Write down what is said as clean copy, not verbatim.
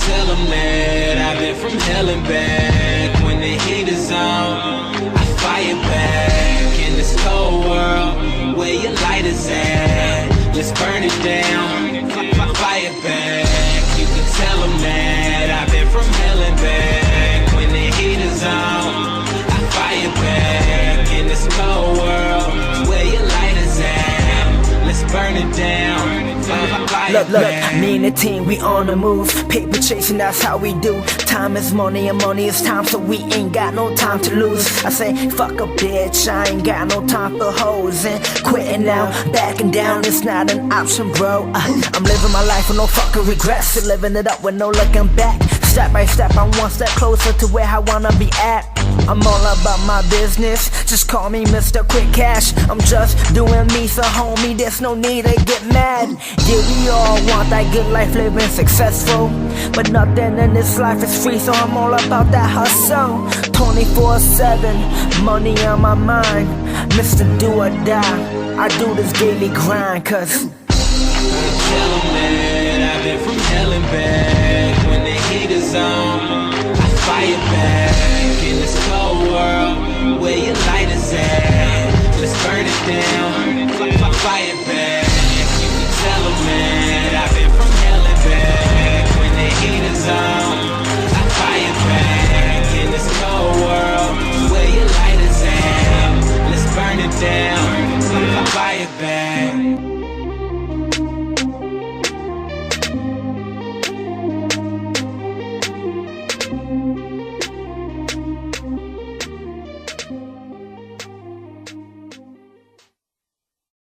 Tell them that I've been from hell and back. When the heat is on, I fire back. In this cold world, where your light is at, let's burn it down, fire back. You can tell them that I've been from hell and back. When the heat is on, I fire back. In this cold world, where your light is at, let's burn it down. Look, me and the team, we on the move. Paper chasing, that's how we do. Time is money and money is time, so we ain't got no time to lose. I say, fuck a bitch, I ain't got no time for hoes. And quitting now, backing down, it's not an option, bro. I'm living my life with no fucking regrets, still living it up with no looking back. Step by step, I'm one step closer to where I wanna be at. I'm all about my business, just call me Mr. Quick Cash. I'm just doing me, so homie, there's no need to get mad. Yeah, we all want that good life, living successful, but nothing in this life is free, so I'm all about that hustle. 24/7, money on my mind, Mr. Do or Die. I do this daily grind, cause Tell them that I've been from hell and back.